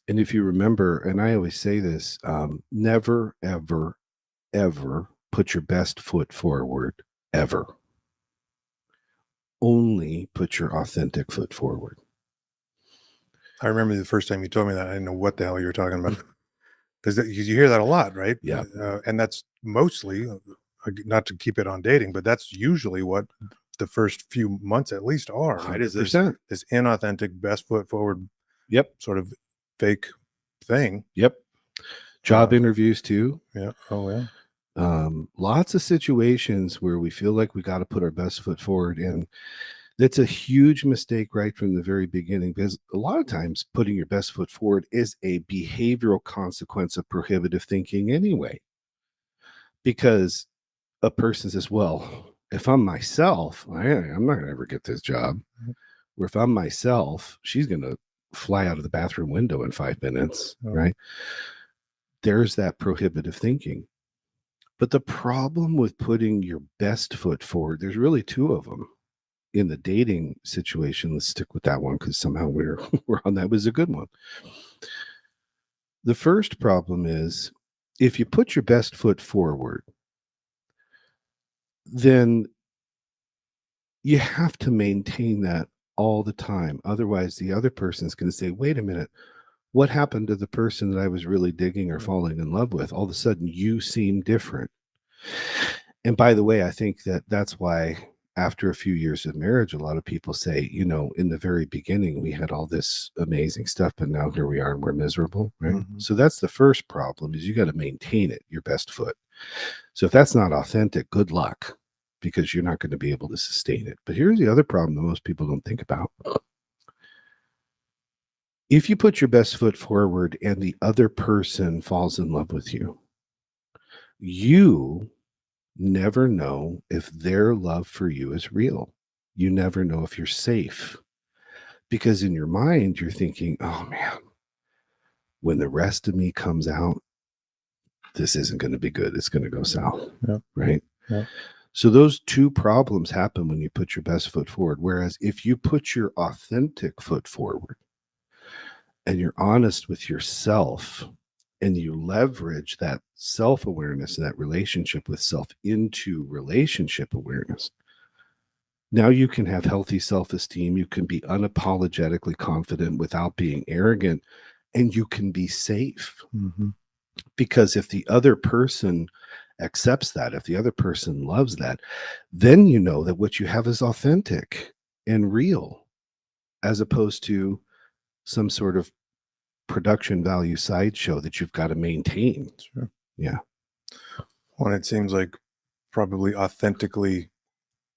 And if you remember, and I always say this, never, ever, ever put your best foot forward, ever. Only put your authentic foot forward. I remember the first time you told me that, I didn't know what the hell you were talking about. Because you hear that a lot, right? Yeah. And that's mostly, not to keep it on dating, but that's usually what the first few months at least are, right? Is this 100%. inauthentic, best foot forward Yep. sort of fake thing. Yep. Job Uh, interviews too. yeah. Oh, yeah. Lots of situations where we feel like we got to put our best foot forward. And that's a huge mistake right from the very beginning, because a lot of times putting your best foot forward is a behavioral consequence of prohibitive thinking anyway. Because a person says, well, if I'm myself, I'm not going to ever get this job. Or if I'm myself, she's going to fly out of the bathroom window in 5 minutes, Oh. right? There's that prohibitive thinking. But the problem with putting your best foot forward, there's really two of them. In the dating situation, let's stick with that one because somehow we're on that, was a good one. The first problem is, if you put your best foot forward, then you have to maintain that all the time. Otherwise, the other person's going to say, wait a minute, what happened to the person that I was really digging or falling in love with? All of a sudden, you seem different. And by the way, I think that that's why after a few years of marriage, a lot of people say, in the very beginning, we had all this amazing stuff, but now here we are and we're miserable, right? Mm-hmm. So that's the first problem, is you got to maintain it, your best foot. So if that's not authentic, good luck, because you're not going to be able to sustain it. But here's the other problem that most people don't think about. If you put your best foot forward and the other person falls in love with you, you never know if their love for you is real. You never know if you're safe, because in your mind, you're thinking, oh man, when the rest of me comes out, this isn't going to be good. It's going to go south. Yeah. Right. Yeah. So those two problems happen when you put your best foot forward. Whereas if you put your authentic foot forward and you're honest with yourself and you leverage that self-awareness and that relationship with self into relationship awareness, now you can have healthy self-esteem. You can be unapologetically confident without being arrogant, and you can be safe. Mm-hmm. Because if the other person accepts that, if the other person loves that, then you know that what you have is authentic and real, as opposed to some sort of production value sideshow that you've got to maintain. Sure. Yeah. Well, it seems like probably authentically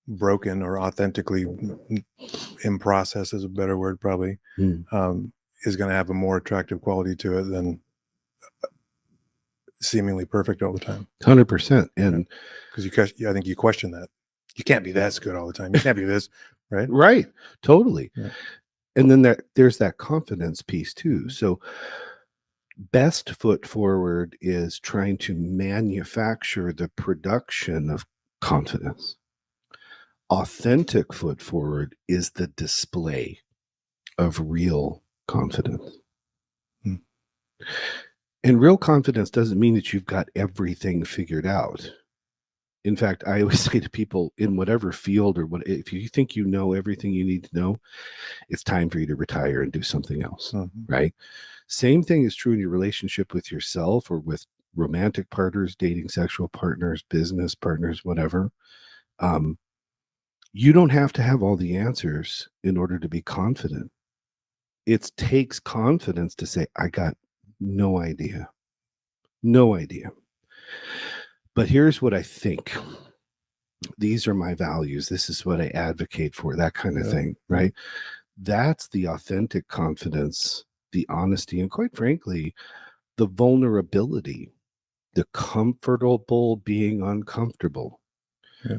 broken, or authentically in process is a better word, probably, is going to have a more attractive quality to it than seemingly perfect all the time. 100%. And because I think you question that. You can't be this good all the time. You can't be this, right? Right. Totally. Yeah. And then there's that confidence piece too. So best foot forward is trying to manufacture the production of confidence. Authentic foot forward is the display of real confidence. Hmm. And real confidence doesn't mean that you've got everything figured out. In fact, I always say to people, in whatever field or what, if you think you know everything you need to know, it's time for you to retire and do something else. Mm-hmm. Right? Same thing is true in your relationship with yourself or with romantic partners, dating sexual partners, business partners, whatever. You don't have to have all the answers in order to be confident. It takes confidence to say, I got no idea. No idea. But here's what I think. These are my values. This is what I advocate for, that kind of thing, right? That's the authentic confidence, the honesty, and quite frankly, the vulnerability, the comfortable being uncomfortable. Yeah.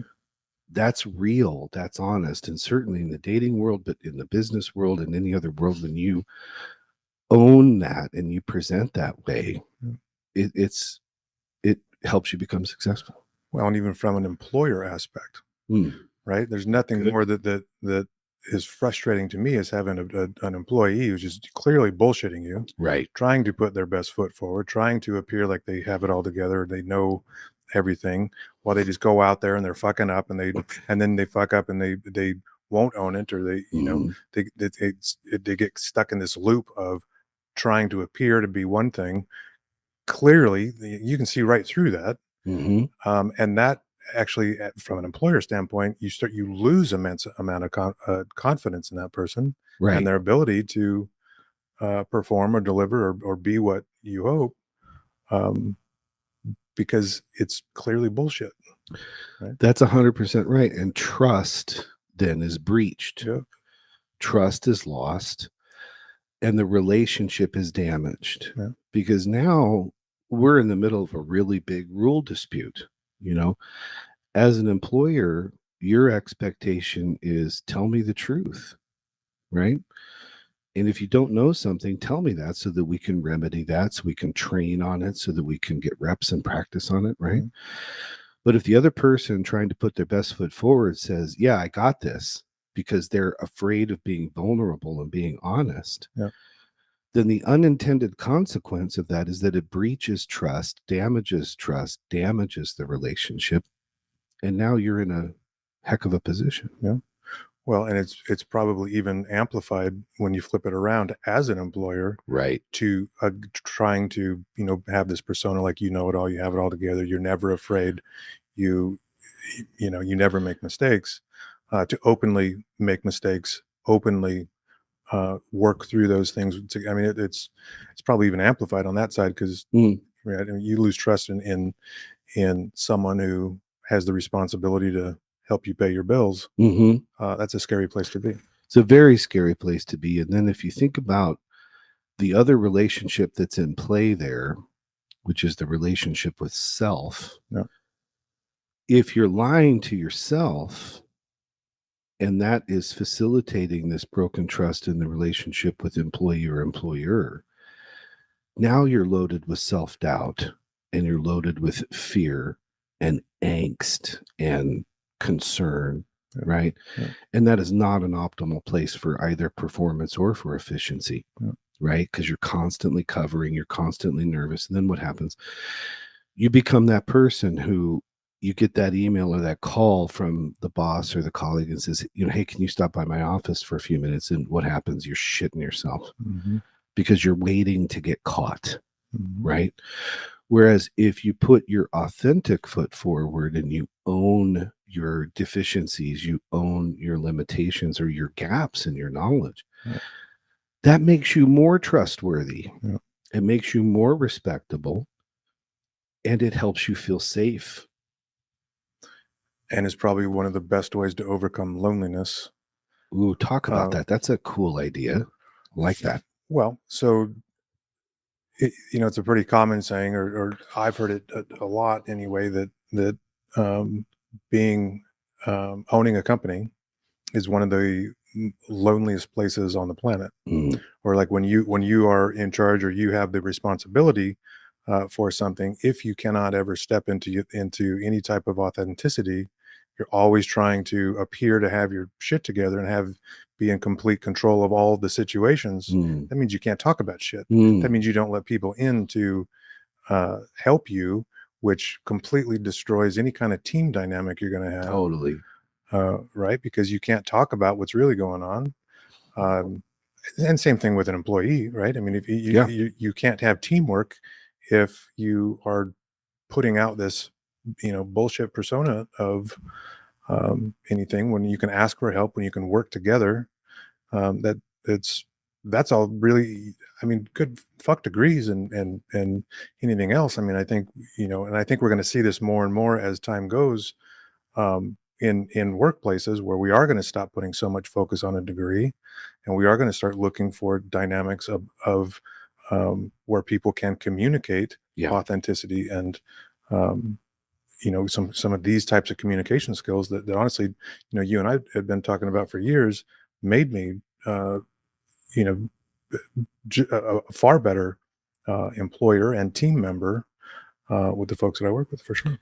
That's real, that's honest. And certainly in the dating world, but in the business world and any other world, when you own that and you present that way, it helps you become successful. Well, and even from an employer aspect, right? There's nothing Good. more that is frustrating to me is having an employee who's just clearly bullshitting you, Right. trying to put their best foot forward, trying to appear like they have it all together, they know everything, while they just go out there and they're fucking up, and then they fuck up and they won't own it, or they, you know, Mhm. they get stuck in this loop of trying to appear to be one thing. Clearly, you can see right through that, Mhm. and that actually, from an employer standpoint, you lose immense amount of confidence in that person and Right. their ability to perform or deliver or be what you hope, um, because it's clearly bullshit. Right? That's 100% right. And trust then is breached. Yeah. Trust is lost and the relationship is damaged Yeah. because now we're in the middle of a really big rule dispute. You know, as an employer, your expectation is tell me the truth, right? And if you don't know something, tell me that so that we can remedy that, so we can train on it, so that we can get reps and practice on it, right? Mhm. But if the other person trying to put their best foot forward says, yeah, I got this, because they're afraid of being vulnerable and being honest, Yeah. then the unintended consequence of that is that it breaches trust, damages the relationship. And now you're in a heck of a position. Yeah. Well, and it's probably even amplified when you flip it around as an employer Right. to trying to, you know, have this persona like, you know it all, you have it all together, you're never afraid, you you know, you never make mistakes, to openly make mistakes, openly work through those things. I mean, it's probably even amplified on that side because Mm. right, I mean, you lose trust in someone who has the responsibility to help you pay your bills. Hmm. That's a scary place to be. It's a very scary place to be. And then if you think about the other relationship that's in play there, which is the relationship with self, Yeah. if you're lying to yourself and that is facilitating this broken trust in the relationship with employee or employer, now you're loaded with self-doubt and you're loaded with fear and angst and concern, Yeah. right? Yeah. And that is not an optimal place for either performance or for efficiency. Yeah. Right? Because you're constantly covering, you're constantly nervous. And then what happens? You become that person who you get that email or that call from the boss or the colleague and says, you know, hey, can you stop by my office for a few minutes? And what happens? You're shitting yourself Mm-hmm. because you're waiting to get caught. Mm-hmm. Right? Whereas if you put your authentic foot forward and you own your deficiencies, you own your limitations or your gaps in your knowledge, Yeah. that makes you more trustworthy. Yeah. It makes you more respectable and it helps you feel safe. And it's probably one of the best ways to overcome loneliness. Ooh, talk about that. That's a cool idea. I like that. Well, so you know, it's a pretty common saying, or I've heard it a lot anyway, that um, being owning a company is one of the loneliest places on the planet. Mm. Or like when you are in charge or you have the responsibility for something, if you cannot ever step into any type of authenticity, you're always trying to appear to have your shit together and be in complete control of all the situations. Mm. That means you can't talk about shit. That Mm. means you don't let people in to help you, which completely destroys any kind of team dynamic you're going to have. Totally. Right? Because you can't talk about what's really going on. And same thing with an employee, right? I mean, if Yeah. you can't have teamwork if you are putting out this, you know, bullshit persona of anything, when you can ask for help, when you can work together, that that's all really, I mean, good fuck degrees and anything else. I mean, I think, you know, and I think we're going to see this more and more as time goes, in workplaces where we are going to stop putting so much focus on a degree, and we are going to start looking for dynamics of where people can communicate Yeah. authenticity and you know, some of these types of communication skills that honestly, you know, you and I have been talking about for years, made me you know, a far better employer and team member with the folks that I work with, for sure.